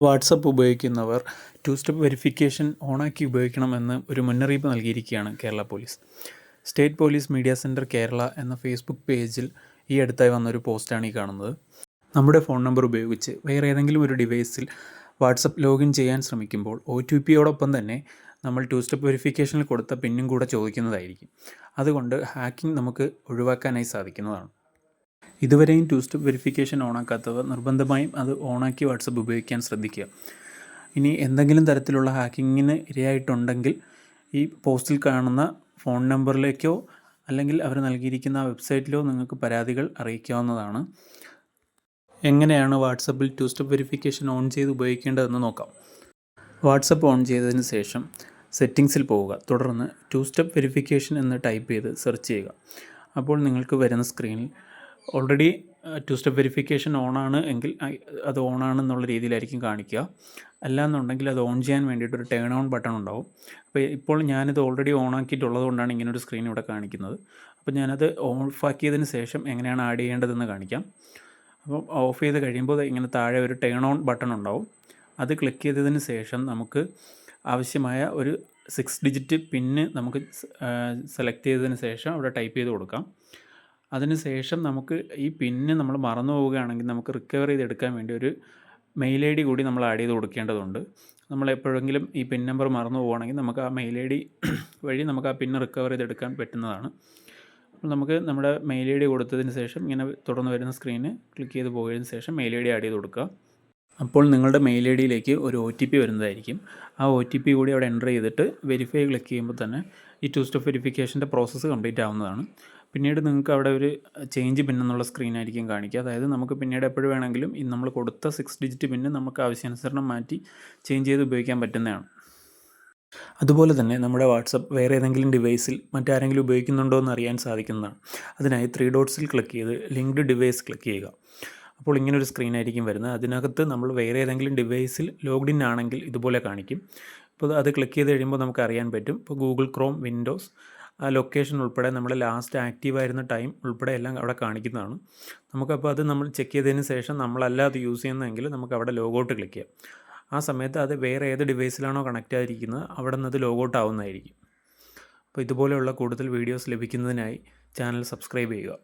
WhatsApp ഉപയോഗിക്കുന്നവർ to step verification ഓണാക്കി ഉപയോഗിക്കണമെന്ന് ഒരു മുന്നറിയിപ്പ് നൽകിയിരിക്കുകയാണ് Kerala police. State police media centre Kerala എന്ന ഫേസ്ബുക്ക് പേജിൽ ഈ അടുത്തായി വന്നൊരു പോസ്റ്റാണ് ഈ കാണുന്നത്. നമ്മുടെ ഫോൺ നമ്പർ ഉപയോഗിച്ച് വേറെ ഏതെങ്കിലും ഒരു ഡിവൈസിൽ വാട്സപ്പ് ലോഗിൻ ചെയ്യാൻ ശ്രമിക്കുമ്പോൾ OTPയോടൊപ്പം തന്നെ നമ്മൾ ടു സ്റ്റെപ്പ് വെരിഫിക്കേഷനിൽ കൊടുത്ത പിന്നും കൂടെ ചോദിക്കുന്നതായിരിക്കും. അതുകൊണ്ട് ഹാക്കിംഗ് നമുക്ക് ഒഴിവാക്കാനായി സാധിക്കുന്നതാണ്. ഇതുവരെയും ടു സ്റ്റെപ്പ് വെരിഫിക്കേഷൻ ഓണാക്കാത്തവർ നിർബന്ധമായും അത് ഓണാക്കി വാട്സപ്പ് ഉപയോഗിക്കാൻ ശ്രദ്ധിക്കുക. ഇനി എന്തെങ്കിലും തരത്തിലുള്ള ഹാക്കിങ്ങിന് ഇരയായിട്ടുണ്ടെങ്കിൽ ഈ പോസ്റ്റിൽ കാണുന്ന ഫോൺ നമ്പറിലേക്കോ അല്ലെങ്കിൽ അവർ നൽകിയിരിക്കുന്ന വെബ്സൈറ്റിലോ നിങ്ങൾക്ക് പരാതികൾ അറിയിക്കാവുന്നതാണ്. എങ്ങനെയാണ് വാട്സപ്പിൽ ടു സ്റ്റെപ്പ് വെരിഫിക്കേഷൻ ഓൺ ചെയ്ത് ഉപയോഗിക്കേണ്ടതെന്ന് നോക്കാം. വാട്സപ്പ് ഓൺ ചെയ്തതിന് ശേഷം സെറ്റിങ്സിൽ പോവുക. തുടർന്ന് ടു സ്റ്റെപ്പ് വെരിഫിക്കേഷൻ എന്ന് ടൈപ്പ് ചെയ്ത് സെർച്ച് ചെയ്യുക. അപ്പോൾ നിങ്ങൾക്ക് വരുന്ന സ്ക്രീനിൽ ഓൾറെഡി ടു സ്റ്റെപ്പ് വെരിഫിക്കേഷൻ ഓണാണ് എങ്കിൽ അത് ഓണാണെന്നുള്ള രീതിയിലായിരിക്കും കാണിക്കുക. അല്ലാന്നുണ്ടെങ്കിൽ അത് ഓൺ ചെയ്യാൻ വേണ്ടിയിട്ടൊരു ടേൺ ഓൺ ബട്ടൺ ഉണ്ടാവും. അപ്പോൾ ഇപ്പോൾ ഞാനിത് ഓൾറെഡി ഓണാക്കിയിട്ടുള്ളത് കൊണ്ടാണ് ഇങ്ങനൊരു സ്ക്രീൻ ഇവിടെ കാണിക്കുന്നത്. അപ്പോൾ ഞാനത് ഓഫാക്കിയതിന് ശേഷം എങ്ങനെയാണ് ആഡ് ചെയ്യേണ്ടതെന്ന് കാണിക്കാം. അപ്പോൾ ഓഫ് ചെയ്ത് കഴിയുമ്പോൾ ഇങ്ങനെ താഴെ ഒരു ടേൺ ഓൺ ബട്ടൺ ഉണ്ടാവും. അത് ക്ലിക്ക് ചെയ്തതിന് ശേഷം നമുക്ക് ആവശ്യമായ ഒരു 6 ഡിജിറ്റ് പിന്ന് നമുക്ക് സെലക്ട് ചെയ്തതിന് ശേഷം അവിടെ ടൈപ്പ് ചെയ്ത് കൊടുക്കാം. അതിനുശേഷം നമുക്ക് ഈ പിന്ന് നമ്മൾ മറന്നു പോവുകയാണെങ്കിൽ നമുക്ക് റിക്കവർ ചെയ്തെടുക്കാൻ വേണ്ടി ഒരു മെയിൽ ID കൂടി നമ്മൾ ആഡ് ചെയ്ത് കൊടുക്കേണ്ടതുണ്ട്. നമ്മൾ എപ്പോഴെങ്കിലും ഈ പിൻ നമ്പർ മറന്നു പോവുകയാണെങ്കിൽ നമുക്ക് ആ മെയിൽ ID വഴി നമുക്ക് ആ പിന്ന് റിക്കവർ ചെയ്തെടുക്കാൻ പറ്റുന്നതാണ്. അപ്പോൾ നമുക്ക് നമ്മുടെ മെയിൽ ID കൊടുത്തതിന് ശേഷം ഇങ്ങനെ തുടർന്ന് വരുന്ന സ്ക്രീന് ക്ലിക്ക് ചെയ്ത് പോയതിന് ശേഷം മെയിൽ ID ആഡ് ചെയ്ത് കൊടുക്കുക. അപ്പോൾ നിങ്ങളുടെ മെയിൽ IDയിലേക്ക് ഒരു OTP വരുന്നതായിരിക്കും. ആ OTP കൂടി അവിടെ എൻ്റർ ചെയ്തിട്ട് വെരിഫൈ ക്ലിക്ക് ചെയ്യുമ്പോൾ തന്നെ ഈ ടു സ്റ്റെപ്പ് വെരിഫിക്കേഷൻ്റെ പ്രോസസ്സ് കംപ്ലീറ്റ് ആവുന്നതാണ്. പിന്നീട് നിങ്ങൾക്ക് അവിടെ ഒരു ചേഞ്ച് പിൻ എന്നുള്ള സ്ക്രീനായിരിക്കും കാണിക്കുക. അതായത് നമുക്ക് പിന്നീട് എപ്പോഴും വേണമെങ്കിലും ഈ നമ്മൾ കൊടുത്ത 6 ഡിജിറ്റ് പിന്ന് നമുക്ക് ആവശ്യാനുസരണം മാറ്റി ചേഞ്ച് ചെയ്ത് ഉപയോഗിക്കാൻ പറ്റുന്നതാണ്. അതുപോലെ തന്നെ നമ്മുടെ വാട്സപ്പ് വേറെ ഏതെങ്കിലും ഡിവൈസിൽ മറ്റാരെങ്കിലും ഉപയോഗിക്കുന്നുണ്ടോ എന്ന് അറിയാൻ സാധിക്കുന്നതാണ്. അതിനായി 3 ഡോട്ട്സിൽ ക്ലിക്ക് ചെയ്ത് ലിങ്ക്ഡ് ഡിവൈസ് ക്ലിക്ക് ചെയ്യുക. അപ്പോൾ ഇങ്ങനൊരു സ്ക്രീനായിരിക്കും വരുന്നത്. അതിനകത്ത് നമ്മൾ വേറെ ഏതെങ്കിലും ഡിവൈസിൽ ലോഗ്ഡ് ഇൻ ആണെങ്കിൽ ഇതുപോലെ കാണിക്കും. ഇപ്പോൾ അത് ക്ലിക്ക് ചെയ്ത് കഴിയുമ്പോൾ നമുക്ക് അറിയാൻ പറ്റും. ഇപ്പോൾ ഗൂഗിൾ ക്രോം, വിൻഡോസ്, ആ ലൊക്കേഷൻ ഉൾപ്പെടെ നമ്മുടെ ലാസ്റ്റ് ആക്റ്റീവായിരുന്ന ടൈം ഉൾപ്പെടെ എല്ലാം അവിടെ കാണിക്കുന്നതാണ്. നമുക്കപ്പോൾ അത് നമ്മൾ ചെക്ക് ചെയ്തതിന് ശേഷം നമ്മളല്ല അത് യൂസ് ചെയ്യുന്നതെങ്കിൽ നമുക്ക് അവിടെ ലോഗൗട്ട് ക്ലിക്ക് ചെയ്യാം. ആ സമയത്ത് അത് വേറെ ഏത് ഡിവൈസിലാണോ കണക്റ്റ് ആയിരിക്കുന്നത് അവിടെ നിന്ന് അത് ലോഗൗട്ട് ആവുന്നതായിരിക്കും. അപ്പോൾ ഇതുപോലെയുള്ള കൂടുതൽ വീഡിയോസ് ലഭിക്കുന്നതിനായി ചാനൽ സബ്സ്ക്രൈബ് ചെയ്യുക.